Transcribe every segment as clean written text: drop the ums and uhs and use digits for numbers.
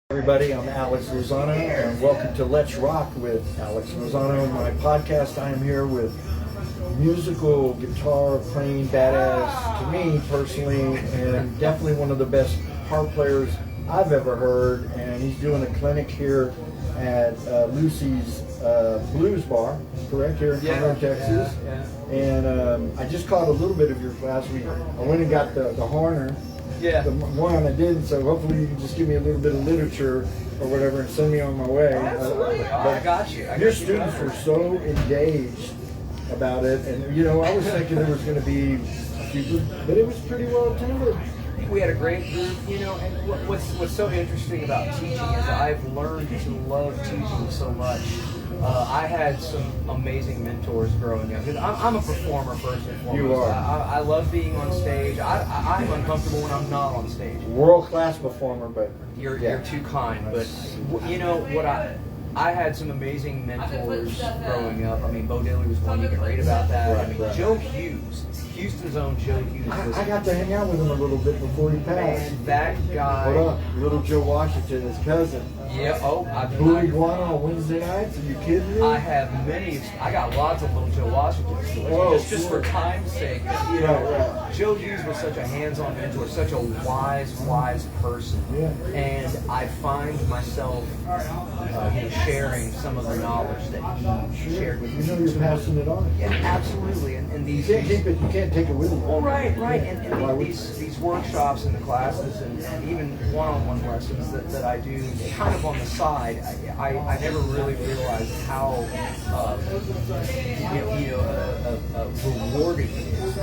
Everybody, I'm Alex Lozano, and welcome to Let's Rock with Alex Lozano, my podcast. I am here with musical guitar playing badass, to me personally, and definitely one of the best harp players I've ever heard. And he's doing a clinic here at Lucy's Blues Bar, correct, here in Conroe, Texas. And I just caught a little bit of your class. I went and got the Horner. Yeah. The one I didn't, so hopefully you can just give me a little bit of literature or whatever and send me on my way. Absolutely. I got you. Your students were so engaged about it, and you know, I was thinking there was going to be a few, but it was pretty well attended. We had a great group, you know, and what's so interesting about teaching is I've learned to love teaching so much. I had some amazing mentors growing up. Because I'm a performer first and foremost. You are. I love being on stage. I'm uncomfortable when I'm not on stage. World-class performer, but You're too kind. But you know what I had some amazing mentors growing up. I mean, Bo Diddley was one. You can read about that. Right, I mean, right. Joe Hughes, Houston's own Joe Hughes. I got to hang out with him a little bit before he passed. Man, that guy. What up? Little Joe Washington, his cousin. Yeah. Oh, Blue Iguana on Wednesday nights? Are you kidding me? I have many. I got lots of little Joe Washington stories. Oh, just for time's sake, you know, Joe Hughes was such a hands-on mentor, such a wise person. Yeah. And I find myself, sharing some of the knowledge that he shared with me. You know you're passing it on. Yeah, absolutely. And You these. can't keep it. You can't take it with you. Well, right. Why And would- these workshops and the classes and even one-on-one lessons that I do kind of on the side, I never really realized how rewarding it is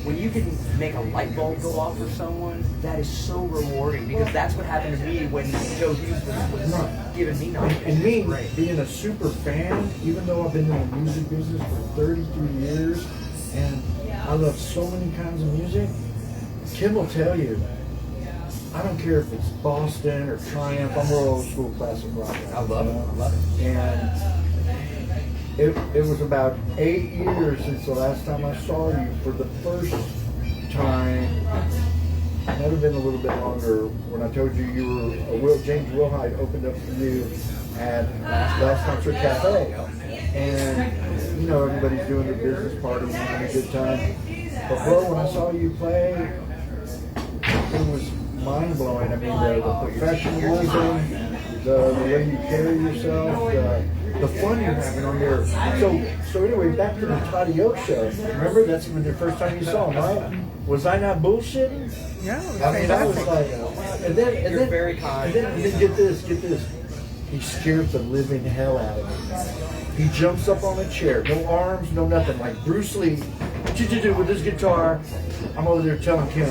when you can make a light bulb go off for someone. That is so rewarding because that's what happened to me when Joe Hughes was giving me knowledge. And me, Great. being a super fan, even though I've been in the music business for 33 years, and I love so many kinds of music, Kim will tell you, I don't care if it's Boston or Triumph, I'm more old school classic rock. I love it. I love it. And it was about 8 years since the last time I saw you for the first time. It might have been a little bit longer when I told you were James Wilhite opened up for you at Last Concert Cafe. And you know, everybody's doing their business parties and having a good time. But bro, when I saw you play, it was mind blowing. I mean, the professionalism, the way you carry yourself, the fun you're having on there. So anyway, back to the Toddy Oak show. Remember, that's when the first time you saw him, right? Was I not bullshitting? Yeah, I mean, I was like, and then You're very kind. And then get this. He scared the living hell out of me. He jumps up on a chair, no arms, no nothing, like Bruce Lee. What you do with this guitar? I'm over there telling Kim.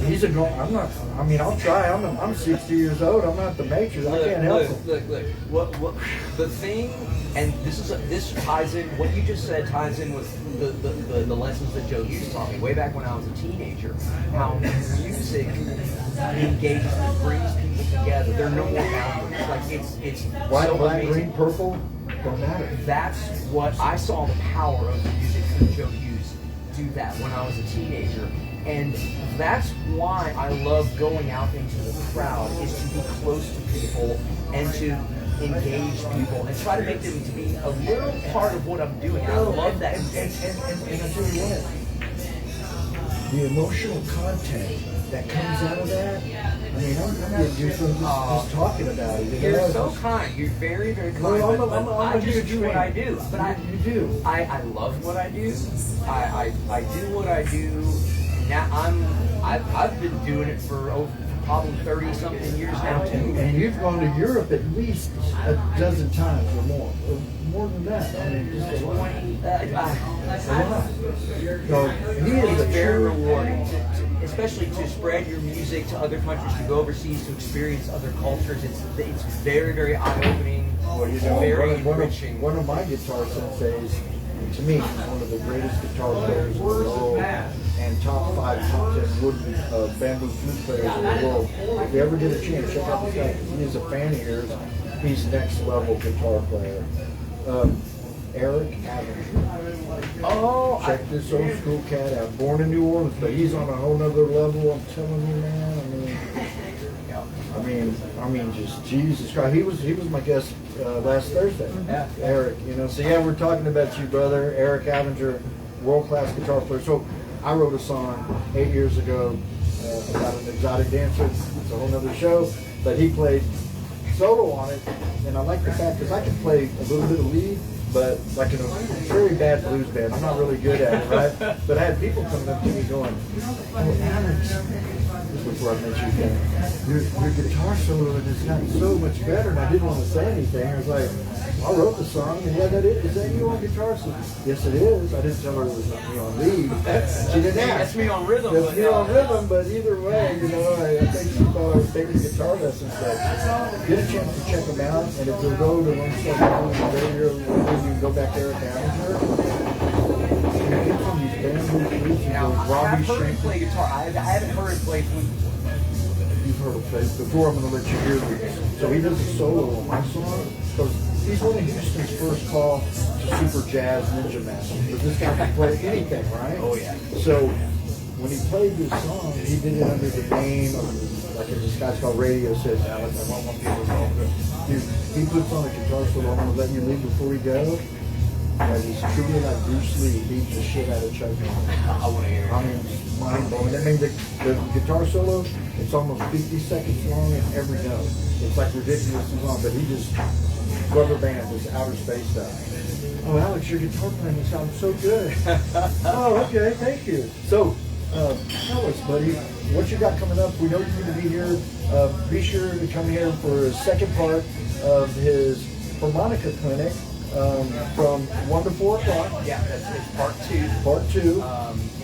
He's a girl. I'm not. I mean, I'll try. I'm 60 years old. I'm not the Matrix. I can't help him. Look. What the thing, and this ties in. What you just said ties in with the lessons that Joe Hughes taught me way back when I was a teenager. How music engages and brings people together. There are no more boundaries. Like it's White, so black, amazing. green, purple, don't matter. That's what I saw the power of the music from Joe Hughes do that when I was a teenager. And that's why I love going out into the crowd, is to be close to people and to engage people and try to make them to be a little part of what I'm doing. And I love that. And I tell you what, the emotional content that comes out of that, I mean, I'm getting used to just talking about it. You know? You're so kind. You're very, very kind. Well, but I just do what I do. But you do. I love what I do. I do what I do. Now I've been doing it for probably 30-something years now too. And you've gone to Europe at least a dozen times or more than that. I mean, just a lot. So he is It's a very true rewarding, especially to spread your music to other countries, to go overseas, to experience other cultures. It's very, very eye-opening. Well, you know, very one enriching. of my guitar senseis, to me, one of the greatest guitar players in the world, and top 5, top 10 wooden bamboo flute players in the world. If you ever get a chance, check out this guy. He is a fan of yours. He's next level guitar player. Eric Adams. Oh, Check this old school cat out. Born in New Orleans, but he's on a whole nother level. I'm telling you, man. I mean, I mean, just Jesus Christ. He was my guest last Thursday. Yeah. Eric, you know. So yeah, we're talking about you, brother. Eric Avenger, world-class guitar player. So I wrote a song 8 years ago about an exotic dancer. It's a whole other show, but he played solo on it, and I like the fact because I can play a little bit of lead, but like in a very bad blues band, I'm not really good at it, right? But I had people coming up to me going, "Oh, Alex, this was before I met you, your guitar solo has gotten so much better," and I didn't want to say anything. I was like, I wrote the song, and yeah, is that you on guitar? So, yes, it is. I didn't tell her it was not me on lead. She didn't ask. That's me on rhythm. That's me on rhythm, but either way, you know, I think she thought I was taking guitar lessons. So get a chance to check them out, and if you'll go to 171 Radio, you can go back there at Hamilton. Get some of these band new groups. Now, I've heard him play guitar. I haven't heard him play flute before. You've heard him play before. I'm going to let you hear these. So he does a solo on my song. He's one of Houston's first call to super jazz ninja masters. But this guy can play anything, right? Oh yeah. So when he played this song, he did it under the name of, like this guy's called Radio says, Alex, I want one people to know. Dude, he puts on a guitar solo. I'm gonna let you leave before we go. That is truly like Bruce Lee beats the shit out of Chuck Norris. I want to hear it. I mean, mind blowing. I mean, the guitar solo, it's almost 50 seconds long in every note. It's like ridiculously long, but he just rubber band, this outer space stuff. Oh, Alex, your guitar playing sounds so good. Oh, okay, thank you. So, tell us, buddy, what you got coming up? We know you're going to be here. Be sure to come here for the second part of his harmonica clinic from 1 to 4 o'clock. Yeah, it's part 2. Part 2.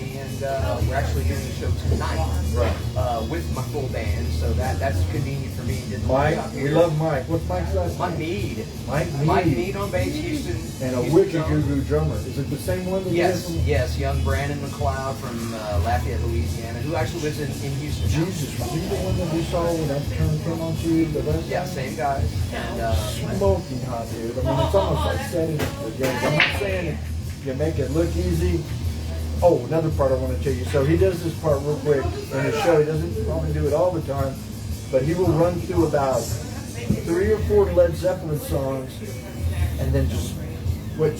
And we're actually doing the show tonight, Right. with my full band, so that's convenient for me. Mike, we love Mike. What's Mike's last Mike name? Mead. Mike Mead. Mead on bass, Houston. And a Houston wicked drums. guru drummer. Is it the same one that you Yes, had from? yes, young Brandon McLeod from Lafayette, Louisiana, who actually lives in Houston. now. Jesus, was he the one that we saw when that turn came on to you the last Yeah, time? same guys. And Smoking hot, dude. I mean, it's almost like setting up the game. I'm not saying you make it look easy. Oh, another part I want to tell you. So he does this part real quick in his show. He doesn't probably do it all the time, but he will run through about 3 or 4 Led Zeppelin songs, and then just what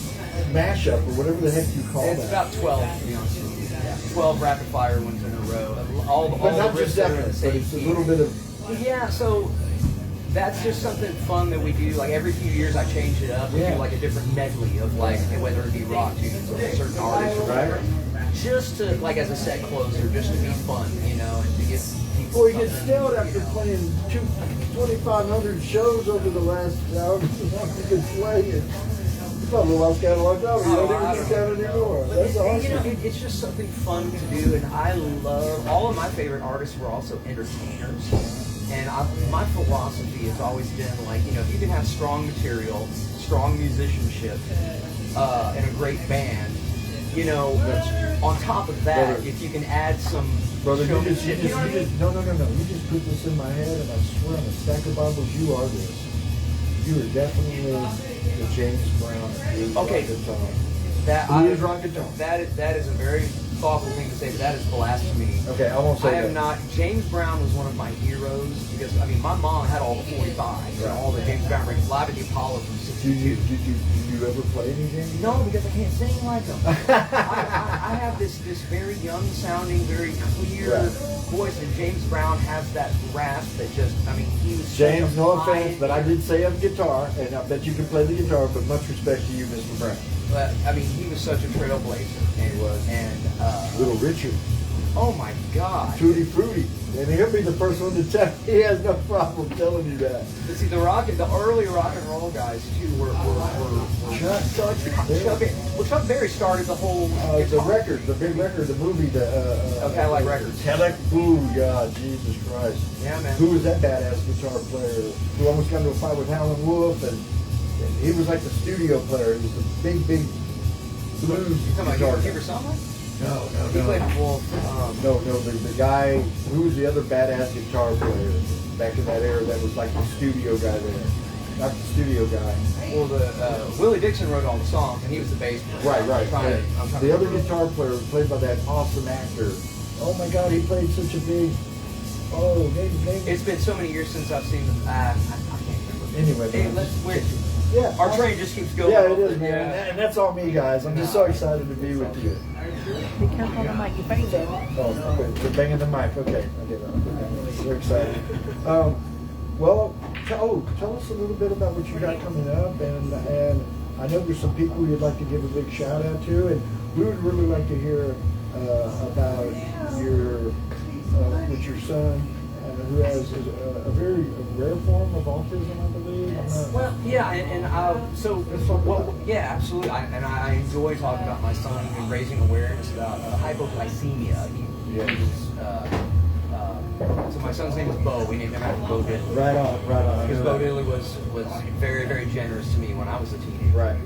mashup or whatever the heck you call it's that. about 12, to be honest with you. Yeah, 12 rapid fire ones in a row. All But not the just riffs are in Zeppelin, the but same it's a key. little bit of. Yeah, so that's just something fun that we do. Like every few years, I change it up. We do like a different medley of like whether it be rock tunes or a certain artist or whatever. Just to like as a set closer, just to be fun, you know, and to get people. Boy, you get something, stilled after you know. playing 2,500 shows over the last however long you could play it. You probably lost count a long time. You don't even count anymore. But That's awesome. you know, it's just something fun to do, and I love all of my favorite artists were also entertainers. And my philosophy has always been like, you know, if you can have strong material, strong musicianship, and a great band, you know, on top of that, Brother. if you can add some Brother, you showmanship, you know what I mean? just, no. You just put this in my head, and I swear on a stack of Bibles, you are this. You are definitely the James Brown of blues Okay. rock guitar. That Blues rock guitar. that is a very thoughtful thing to say, but that is blasphemy. Okay, I won't say I that. am not. James Brown was one of my heroes because I mean, my mom had all the 45s and all the James Brown records, live at the Apollo from Did you '62. ever play any James? No, because I can't sing like him. I have this very young sounding, very clear voice, and James Brown has that rasp that just, I mean, he was James, such a no offense, high- but I did say of guitar, and I bet you can play the guitar, but much respect to you, Mr. Brown. But I mean, he was such a trailblazer. And He was. And Little Richard, oh my God. Tutti Frutti. And he'll be the first one to tell he has no problem telling you that. But see, the early rock and roll guys too were Chuck Berry started the whole The guitar. record, the big record, the movie, Cadillac Records. Cadillac, ooh, God, Jesus Christ. Yeah, man. Who was that badass guitar player who almost got into a fight with Howlin' Wolf, and he was like the studio player. He was a big blues You talking guitar about guy. Hubert Sumlin? No, He played Wolf. No, the guy, who was the other badass guitar player back in that era that was like the studio guy there? Not the studio guy. Well, Willie Dixon wrote all the songs, and he was the bass player. Right. I'm trying The to other remember. guitar player was played by that awesome actor. Oh my God, he played such a big. Oh, maybe. It's been so many years since I've seen them. I can't remember. Anyway, Hey, yeah, our train just keeps going. Yeah, it is, man. And that's all me, guys. I'm just so excited to be with you. Be careful on the mic. You banged it. Oh, okay. You're banging the mic. Okay. We're excited. Well, tell us a little bit about what you got coming up, and I know there's some people you'd like to give a big shout out to, and we would really like to hear about with your son, who has a very rare form of autism, I believe. Well, yeah, yeah, absolutely. I enjoy talking about my son and raising awareness about hypoglycemia. So my son's name is Bo. We named him after Bo Diddley. Right on. Because Bo Diddley was very, very generous to me when I was a teenager. Right.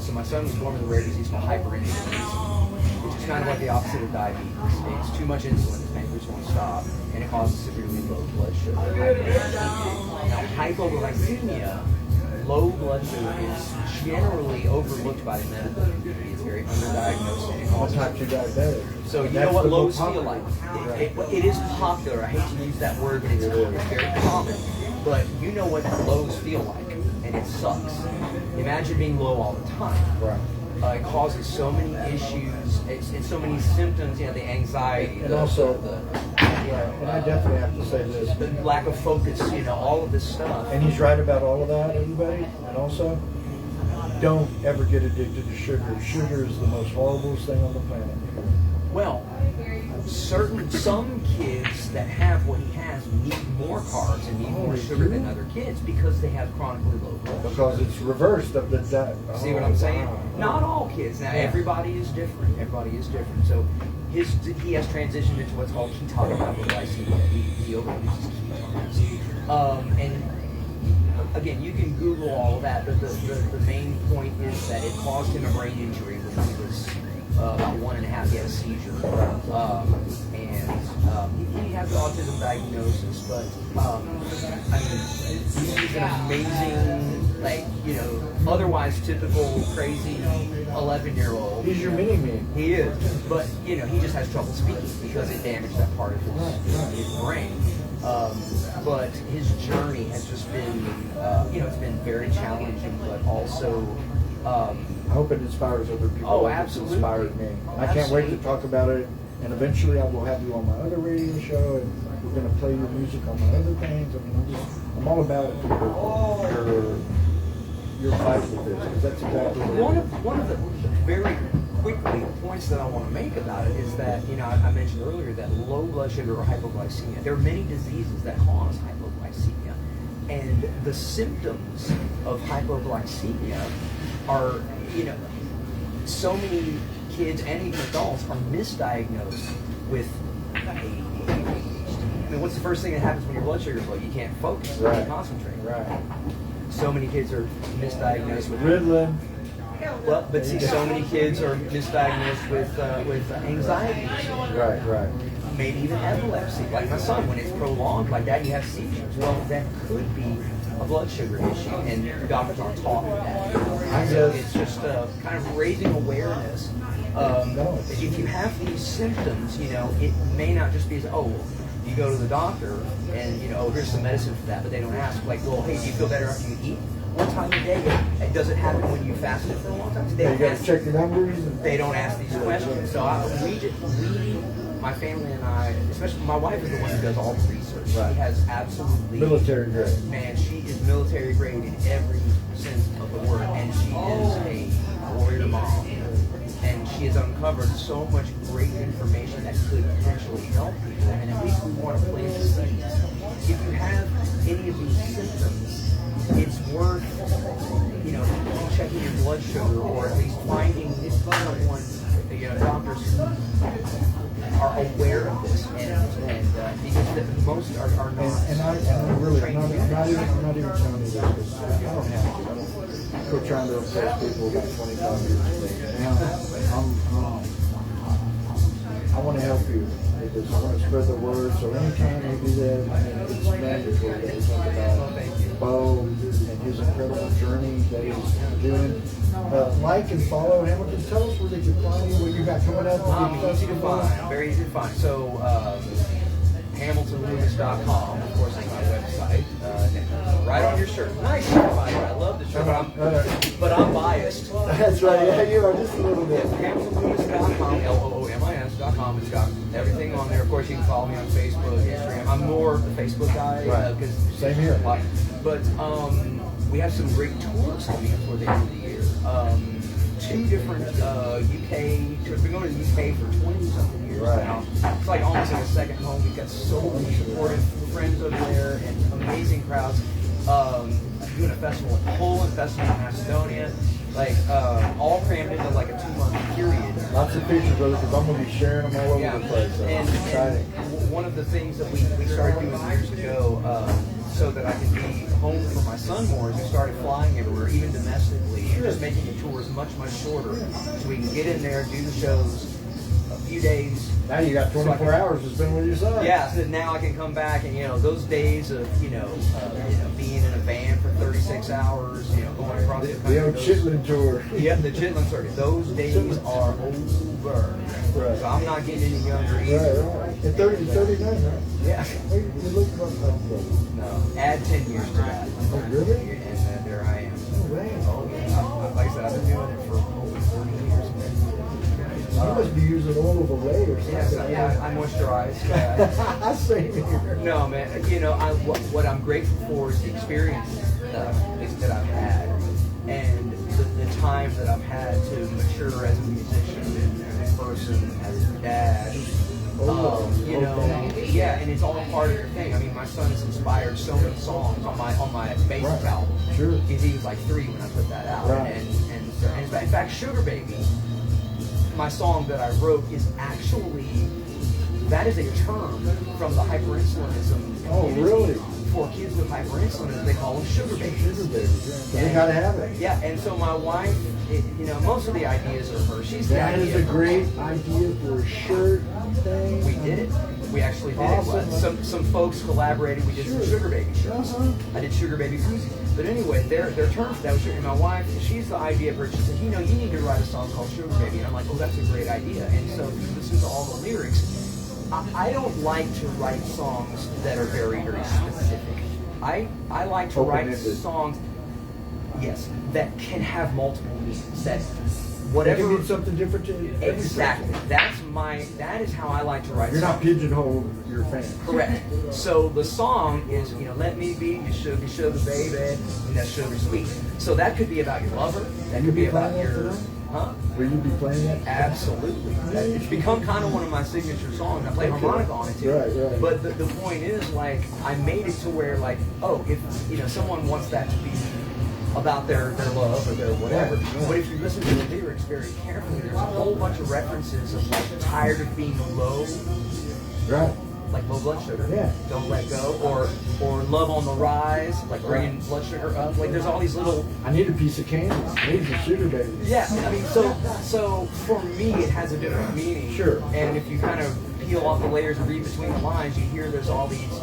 So my son was born with a rare disease called hyperinsulinism, which is kind of like the opposite of diabetes. It's too much insulin, his pancreas won't stop, and it causes severely low blood sugar. Now, hypoglycemia, low blood sugar, is generally overlooked by the medical community. It's very underdiagnosed, and it All causes. types of diabetic. So you know what lows feel like. It is popular. I hate to use that word, but it's very common. But you know what lows feel like, and it sucks. Imagine being low all the time. Right. It causes so many issues, it's so many symptoms, the anxiety, and also, and I definitely have to say this, the lack of focus, all of this stuff. And he's right about all of that, everybody. And also, don't ever get addicted to sugar. Sugar is the most horrible thing on the planet. Well, some kids that have what he has need more carbs and need more sugar than other kids because they have chronically low blood sugar. Because it's reversed of the diet. See what I'm saying? Not all kids. Now, everybody is different. So he has transitioned into what's called ketonic hypoglycemia. He overuses ketones. And again, you can Google all of that, but the main point is that it caused him a brain injury when he was about 1.5. He had a seizure. He has the autism diagnosis, but he's an amazing, otherwise typical, crazy 11-year-old. He's your mini-me. He is, but he just has trouble speaking because it damaged that part of his brain. But his journey has just been, it's been very challenging, but also. I hope it inspires other people. Oh, like absolutely. It's inspired me. I can't wait to talk about it, and eventually I will have you on my other radio show, and we're going to play your music on my other things. I'm all about your fight with this, because that's exactly what One of the very quickly points that I want to make about it is that, I mentioned earlier that low blood sugar or hypoglycemia, there are many diseases that cause hypoglycemia, and the symptoms of hypoglycemia are, so many kids and even adults are misdiagnosed with ADHD. What's the first thing that happens when your blood sugar is low? You can't focus, you can't concentrate. Right. So many kids are misdiagnosed with Ritalin. Well, but see, so many kids are misdiagnosed with anxiety disorder. Right. Maybe even epilepsy. Like my son, when it's prolonged, like that, you have seizures. Well, that could be a blood sugar issue, and doctors aren't taught that. So it's just kind of raising awareness. If you have these symptoms, it may not just be, you go to the doctor and, here's some medicine for that, but they don't ask, hey, do you feel better after you eat? What time of day? It doesn't happen when you fasted for a long time. You got to check the numbers. They don't ask these questions. So my family and I, especially my wife is the one who does all the research. Right. She has absolutely military grade. Man, she is military grade in every sense of the word, and she is a warrior mom. And she has uncovered so much great information that could potentially help people. And at least we want to plant the seeds. If you have any of these symptoms, it's worth, checking your blood sugar, or at least finding someone, doctors who are aware of this, and because most are not. And I'm really, I'm not even telling you this because I don't have to. I quit trying to impress people about 25 years ago. I want to help you because I want to spread the word. So anytime we do that, it's mandatory that we talk about Bo and his incredible journey that he's doing. Like and follow Hamilton. Tell us where they can find you, what you got coming up. Easy to find, very easy to find. So HamiltonLoomis.com, of course, is my website. Right on your shirt. Nice shirt, by the way. I love the shirt, but I'm biased. That's right. Yeah, you are just a little bit. HamiltonLoomis.com, LOOMIS.com. It's got everything on there. Of course, you can follow me on Facebook, Instagram. I'm more the Facebook guy. Right. Same here. But we have some great tours coming up for the end of the year. 2 different UK tours. We've been going to the UK for 20-something years now. It's like almost like a second home. We've got so many supportive friends over there and amazing crowds. Doing a festival at Poland, festival in Macedonia, like all crammed into like a 2-month period. Lots of pictures, brother, because I'm going to be sharing them all over the place. So and one of the things that we started doing years ago, so that I can be home for my son more, is we started flying everywhere, even domestically, and just making the tours much shorter, so we can get in there, do the shows, a few days. Now you got 24 hours to spend with your son. Yeah, so now I can come back and those days of being in a van for 36 hours, going across the country. The old Chitlin tour. Yeah, the Chitlin tour. Those days are over. Right. So I'm not getting any younger either. Right. At 39, right? Yeah. You look about No, add 10 years to that. Oh, really? And there I am. No way. Oh yeah. Like I said, I've been doing it for over 40 years. You must be using oil of Olay or something. Yeah, I moisturize. Same here. No, man. What I'm grateful for is the experience that I've had, and the time that I've had to mature as a musician and as a person, as a dad. Yeah, and it's all part of your thing. I mean, my son has inspired so many songs on my basic album. Sure. Because he was like 3 when I put that out, Right. and in fact, Sugar Baby, my song that I wrote, is actually, that is a term from the hyperinsulinism community. Oh, really? For kids with hyperinsulinism, they call them sugar babies. Sugar babies, yeah. They gotta have it. Yeah, and so my wife, most of the ideas are her. She's the That idea. is a great idea for a shirt thing. We did it. We actually did Awesome. it. Some folks collaborated. We did some Sugar Baby shirts. I did Sugar Baby koozies. But anyway, their terms, that was sugar. And my wife, she's the idea person. She said, you need to write a song called Sugar Baby. And I'm like, oh, that's a great idea. And so if you listen to all the lyrics, I don't like to write songs that are very, very specific. I like to write songs, yes, that can have multiple meanings. That whatever. You need something different to exactly. That is how I like to write. You're not pigeonholed your fan. Correct. So the song is, let me be your sugar, sugar baby, and that's sugar sweet. So that could be about your lover. That could be about your. Huh? Will you be playing that? Absolutely. It's become kind of one of my signature songs. I play harmonica on it too. Right. But the point is, like, I made it to where, like, oh, if someone wants that to be about their love or their whatever. Right. But if you listen to the lyrics very carefully, there's a whole bunch of references of like tired of being low. Right. Like low blood sugar, yeah. Don't let go, or love on the rise, like bringing blood sugar up. Like there's all these little. I need a piece of candy. I need a sugar baby. Yeah, I mean, so for me, it has a different meaning. Sure. And if you kind of peel off the layers and read between the lines, you hear there's all these,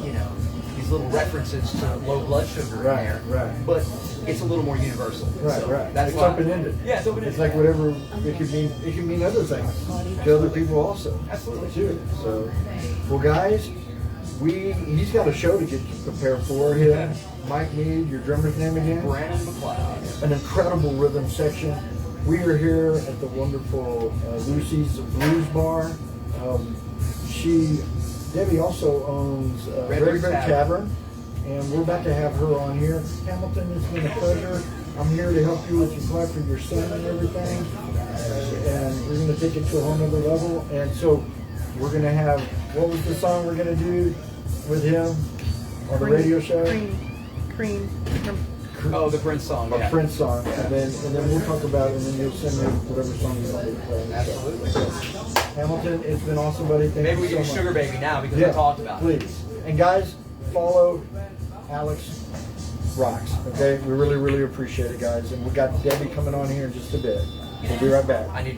these little references to low blood sugar in there. Right. But it's a little more universal. Right. That's it's open-ended. Yeah, it's open-ended. It's like whatever it can mean other things to other people also. Absolutely. Too. So, well, guys, he's got a show to get prepared for. Him, Mike Mead, your drummer's name again? Brandon McLeod. An incredible rhythm section. We are here at the wonderful Lucy's Blues Bar. Debbie also owns Red Brick Tavern, and we're about to have her on here. Hamilton, it's been a pleasure. I'm here to help you with your plan for your son and everything, and we're going to take it to a whole nother level. And so we're going to have, what was the song we're going to do with him on the radio show? Cream. Oh, the Prince song. A Prince song, and then we'll talk about it, and then you'll send me whatever song you want me to play. Absolutely. Hamilton, it's been awesome, buddy. Thank Maybe we you can so do Sugar much. Baby now because I talked about it. Please. And guys, follow Alex Rocks. Okay, we really, really appreciate it, guys. And we got Debbie coming on here in just a bit. We'll be right back.